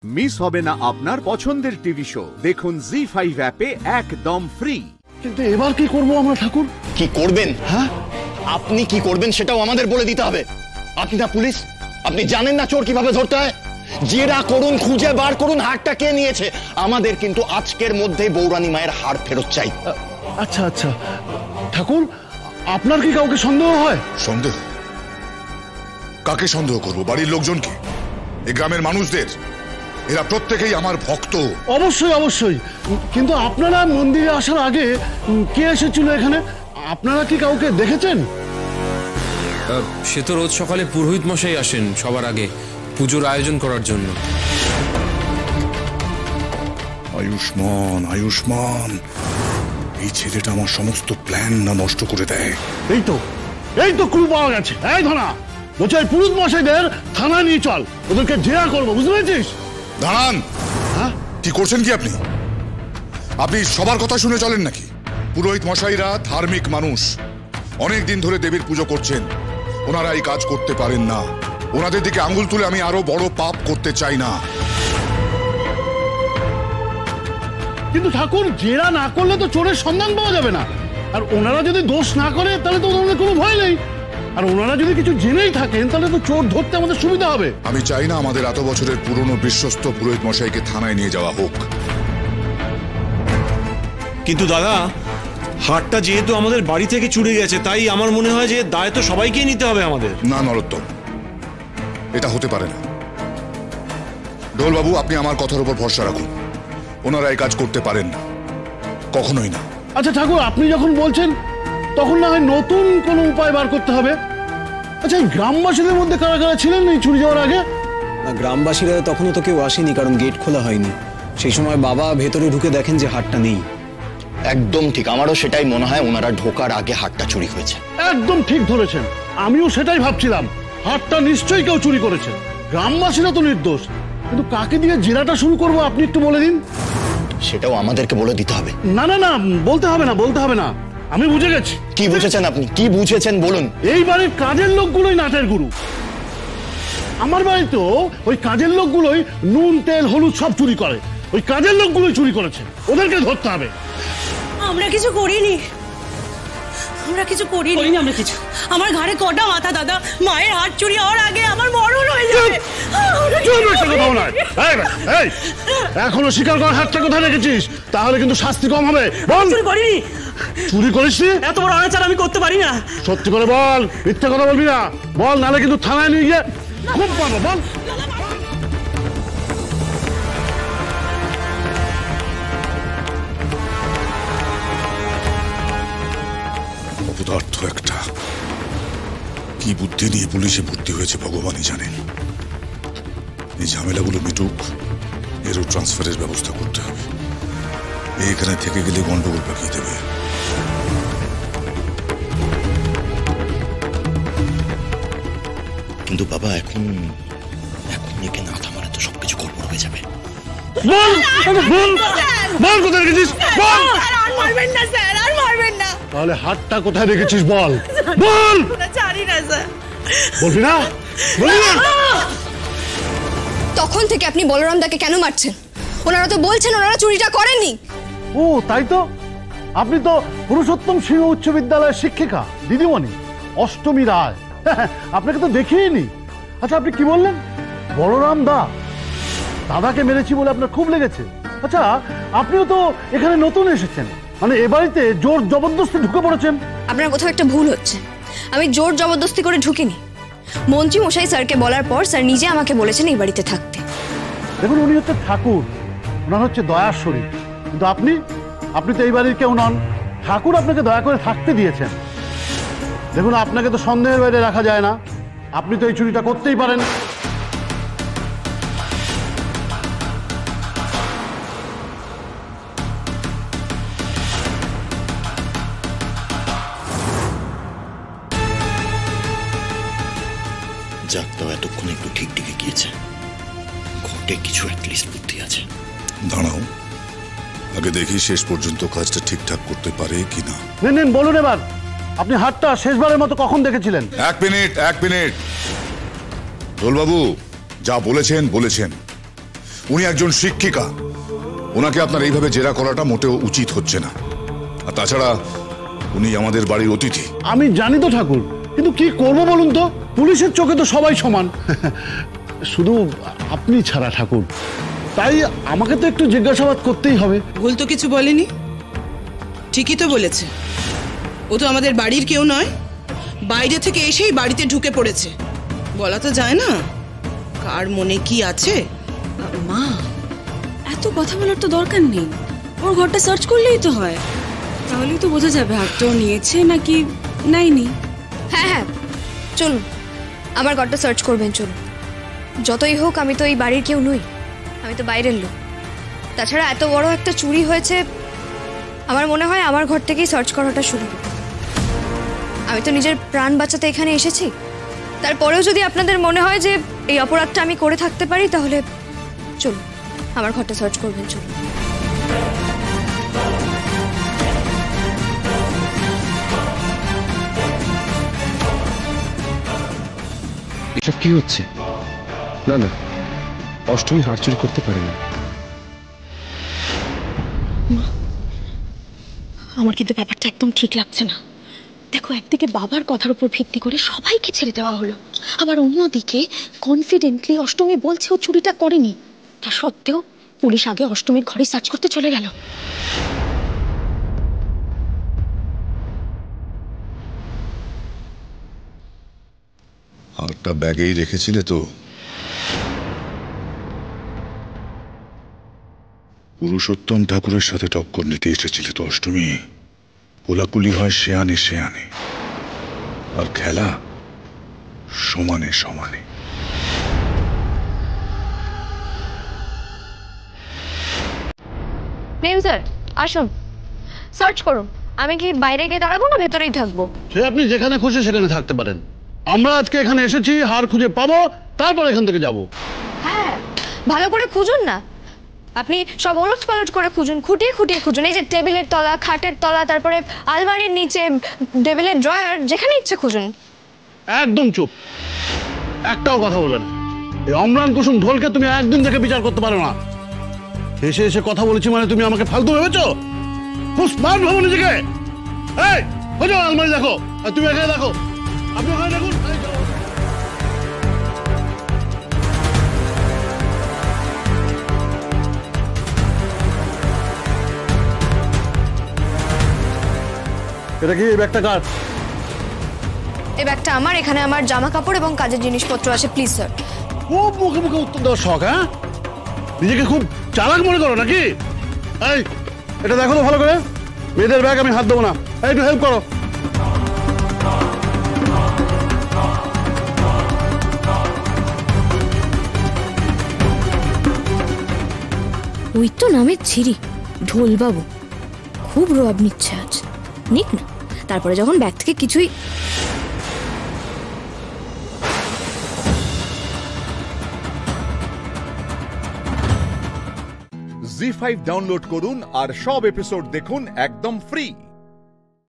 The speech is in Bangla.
মিস হবে না আপনার পছন্দের টিভি শো। দেখুন জি5 অ্যাপে একদম ফ্রি। কিন্তু এবার কি করব আমরা ঠাকুর? কি করবেন? হ্যাঁ, আপনি কি করবেন সেটাও আমাদের বলে দিতে হবে। আপনি না পুলিশ, আপনি জানেন না চোর কিভাবে ধরতে হয়? জেরা করুন, খুঁজে বার করুন হারটা কে নিয়েছে। আমাদের কিন্তু আজকের মধ্যেই বৌরানী মায়ের হার ফেরত চাই। আচ্ছা আচ্ছা ঠাকুর, আপনার কি কাউকে সন্দেহ হয়? সন্দেহ? কাকে সন্দেহ করবো? বাড়ির লোকজনকে, এই গ্রামের মানুষদের। এরা প্রত্যেকেই আমার ভক্ত। অবশ্যই অবশ্যই, কিন্তু আপনারা মন্দিরে আসার আগে কে এসেছিল এখানে? আপনারা কি কাউকে দেখেছেন? সে তো রোজ সকালে পুরোহিত মশাই আসেন সবার আগে পুজোর আয়োজন করার জন্য। আয়ুষ্মান, আয়ুষ্মান, এই ছেলেটা আমার সমস্ত প্ল্যান না নষ্ট করে দেয়। এই তো ক্লু পাওয়া গেছে। এই ধনা, বলছে পুরুষ মশাইদের থানা নিয়ে চল, ওদেরকে জেরা করবো, বুঝতে পেরেছিস? দাঁড়ান, কি করছেন কি আপনি? আপনি সবার কথা শুনে চলেন নাকি? পুরোহিত মশাইরা ধার্মিক মানুষ, অনেক দিন ধরে দেবীর পুজো করছেন। ওনারা এই কাজ করতে পারেন না। ওনাদের দিকে আঙ্গুল তুলে আমি আরো বড় পাপ করতে চাই না। কিন্তু ঠাকুর, জেরা না করলে তো চোরের সন্ধান পাওয়া যাবে না। আর ওনারা যদি দোষ না করে তাহলে তো ওনাদের কোনো ভয় নেই। আর ওনারা যদি কিছু জেনেই থাকেন তাহলে তো চোর ধরতে আমাদের সুবিধা হবে। আমি চাই না আমাদের এত বছরের পুরনো বিশ্বস্ত পুরোহিত মশাইকে থানায় নিয়ে যাওয়া হোক। কিন্তু দাদা, হাটটা যেহেতু আমাদের বাড়ি থেকে চুরি গেছে, তাই আমার মনে হয় যে দায় তো সবাইকেই নিতে হবে আমাদের। না নরোত্তম, এটা হতে পারে না। ডোলবাবু, আপনি আমার কথার উপর ভরসা রাখুন। ওনারা এই কাজ করতে পারেন না, কখনোই না। আচ্ছা ঠাকুর, আপনি যখন বলছেন তখন না হয় নতুন কোনো উপায় বার করতে হবে। আচ্ছা, এই গ্রামবাসীদের মধ্যে কারা কারা ছিলেন এই চুরি যাওয়ার আগে? গ্রামবাসীরা তখনও তো কেউ আসেনি, কারণ গেট খোলা হয়নি। সেই সময় বাবা ভেতরে ঢুকে দেখেন যে হাটটা নেই। একদম ঠিক, আমারও সেটাই মনে হয়। ওনারা ঢোকার আগে হাটটা চুরি হয়েছে। একদম ঠিক ধরেছেন, আমিও সেটাই ভাবছিলাম। হাটটা নিশ্চয়ই কেউ চুরি করেছে। গ্রামবাসীরা তো নির্দোষ, কিন্তু কাকে দিয়ে জেরাটা শুরু করবো আপনি একটু বলে দিন। সেটাও আমাদেরকে বলে দিতে হবে। না না না, বলতে হবে না, আমি বুঝে গেছি। কি বুঝেছেন আপনি? কি বুঝেছেন বলুন। এই বাড়ির কাজের লোকগুলোই নাটের গুরু। আমার বাড়িতে ওই কাজের লোকগুলোই নুন, তেল, হলুদ সব চুরি করে। ওই কাজের লোকগুলোই চুরি করেছে, ওদেরকে ধরতে হবে। আমরা কিছু করিনি, আমরা কিছু করিনি। আমরা কিছু, আমার ঘাড়ে কটা মাথা দাদা। মায়ের হাত চুরি হওয়ার আগে আমার মরণ হয়ে যাবে। এখনো স্বীকার করার হাতটা কোথায় রেখেছিস? তাহলে কিন্তু শাস্তি কম হবে। বল। চুরি করিনি। চুরি করিসনি? এত বড় অনাচার আমি করতে পারি না। সত্যি করে বল, মিথ্যা কথা বলবি না। বল, নাহলে কিন্তু থানায় নিয়ে গিয়ে খুব পাবো। বল। অপদার্থ একটা, কি বুদ্ধি নিয়ে পুলিশে ভর্তি হয়েছে ভগবানই জানেন। এই ঝামেলাগুলো মিটুক, এরও ট্রান্সফারের ব্যবস্থা করতে হবে। এখানে থেকে গেলে গন্ডগোল পাকিয়ে দেবে। কিন্তু বাবা, এখন একে না থামালে তো সবকিছু গড়বড় হয়ে যাবে। বল বল বল, কোথায় রেখেছিস? বল। আর মারবেন না স্যার, আর মারবেন না। তাহলে হাতটা কোথায় রেখেছিস? বল বল। জানি না স্যার। বলবি না? বলবি না? তখন থেকে আপনি বলরাম দাকে কেন মারছেন? ওনারা তো বলছেন ওনারা চুরিটা করেননি। ও তাই তো, আপনি তো পুরুষোত্তম সিংহ উচ্চ বিদ্যালয়ের শিক্ষিকা দিদিমণি অষ্টমী রায়। আপনাকে তো দেখিনি। আচ্ছা, আপনি কি বললেন? বলরাম দা, দাদাকে মেরেছি বলে আপনার খুব লেগেছে। আচ্ছা, আপনিও তো এখানে নতুন এসেছেন, মানে এ বাড়িতে জোর জবরদস্তি ঢুকে পড়েছেন। আপনার কোথাও একটা ভুল হচ্ছে। আমি জোর জবরদস্তি করে ঢুকিনি। মন্ত্রী মশাই স্যারকে বলার পর স্যার নিজে আমাকে বলেছেন এই বাড়িতে থাকতে। দেখুন, উনি হচ্ছে ঠাকুর, ওনার হচ্ছে দয়ার শরীর। কিন্তু আপনি তো এই বাড়ির কেউ নন। ঠাকুর আপনাকে দয়া করে থাকতে দিয়েছেন। দেখুন, আপনাকে তো সন্দেহের বাইরে রাখা যায় না। আপনি তো এই চুরিটা করতেই পারেন। যাক, তো এতক্ষণ একটু ঠিক ঠিক গিয়েছে। ঘটে কিছু অ্যাটলিস্ট বুদ্ধি আছে। দাঁড়াও, আগে দেখি শেষ পর্যন্ত কাজটা ঠিকঠাক করতে পারে কিনা। নেন বলুন এবার, আপনি হাতটা শেষবারের মতো কখন দেখেছিলেন? এক মিনিট। দোলবাবু, যা বলেছেন উনি একজন শিক্ষিকা, ওনাকে আপনার এইভাবে জেরা করাটা মোটেও উচিত হচ্ছে না। আর তাছাড়া উনি আমাদের বাড়ির অতিথি। আমি জানি তো ঠাকুর, কিন্তু কি করব বলুন তো, পুলিশের চোখে তো সবাই সমান, শুধু আপনি ছাড়া ঠাকুর। তাই আমাকে তো একটু জিজ্ঞাসাবাদ করতেই হবে। ভুল তো কিছু বলেনি, ঠিকই তো বলেছে। ও তো আমাদের বাড়ির কেউ নয়, বাইরে থেকে এসেই বাড়িতে ঢুকে পড়েছে। বলা তো যায় না কার মনে কি আছে। মা, এত কথা বলার তো দরকার নেই, ওর ঘরটা সার্চ করলেই তো হয়, তাহলেই তো বোঝা যাবে হাতটা ও নিয়েছে নাকি নেয়নি। হ্যাঁ হ্যাঁ, চলুন আমার ঘরটা সার্চ করবেন, চলুন। যতই হোক আমি তো এই বাড়ির কেউ নই, আমি তো বাইরের লোক। তাছাড়া এত বড় একটা চুরি হয়েছে, আমার মনে হয় আমার ঘর থেকেই সার্চ করাটা শুরু হবে। আমি তো নিজের প্রাণ বাঁচাতে এখানে এসেছি, তারপরেও যদি আপনাদের মনে হয় যে এই অপরাধটা আমি করে থাকতে পারি, তাহলে চলুন আমার ঘরটা সার্চ করবেন, চলুন। এসব কি হচ্ছে? না না, অষ্টমী হার চুরি করতে পারে না। আমার কিন্তু ব্যাপারটা একদম ঠিক লাগছে না। দেখো, একদিকে বাবার কথার উপর ভিত্তি করে সবাইকে ছেড়ে দেওয়া হলো, আবার অন্যদিকে কনফিডেন্টলি অষ্টমী বলছে ও চুরিটা করেনি। তা সত্ত্বেও পুলিশ আগে অষ্টমীর ঘরে সার্চ করতে চলে গেল। হারটা ব্যাগেই রেখেছিলে তো? পুরুষোত্তম ঠাকুরের সাথে টক্কর নিতে এসেছিলে তো অষ্টমী। কোলাকুলি হয় শেয়ানে শেয়ানে, আর খেলা সমানে সমানে। প্রেম স্যার আসুন, সার্চ করুন। আমি কি বাইরে গিয়ে দাঁড়াবো না ভেতরেই থাকবো? সে আপনি যেখানে খুশি সেখানে থাকতে পারেন। আমরা আজকে এখানে এসেছি হার খুঁজে পাবো, তারপর এখান থেকে যাব। হ্যাঁ, ভালো করে খুঁজুন না, আপনি সব ওলট পালট করে খুঁজুন, খুঁটিয়ে খুঁটিয়ে খুঁজুন। এই যে টেবিলের তলা, খাটের তলা, তারপরে আলমারির নিচে, টেবিলের ড্রয়ার, যেখানে ইচ্ছে খুঁজুন। একদম চুপ, একটাও কথা বলবেন। এই অম্লান কুসুম ঢোলকে তুমি একদিন থেকে বিচার করতে পারো না। এসে এসে কথা বলেছি মানে তুমি আমাকে ফালতু ভেবেছো? খুব স্মার্ট ভাবো নিজেকে। এই খোঁজো, আলমারি দেখো, আর তুমি এখানে দেখো, আপনি ওখানে দেখুন। এটা কি এই ব্যাগটা কার? এই ব্যাগটা আমার, এখানে আমার জামা কাপড় এবং কাজের জিনিসপত্র আছে। Please sir. খুব মুখে মুখে উত্তর দেওয়ার শখ, হ্যাঁ? নিজেকে খুব চালাক মনে করো নাকি? এই এটা দেখো তো ভালো করে, মেয়েদের ব্যাগ আমি হাত দেবো না। এই একটু হেল্প করো। ওই তো নামের ছিরি ঢোলবাবু, খুব রোয়াব নিচ্ছে আজ। নিক না, তারপরে যখন ব্যাগ থেকে কিছুই। জি5 ডাউনলোড করুন আর সব এপিসোড দেখুন একদম ফ্রি।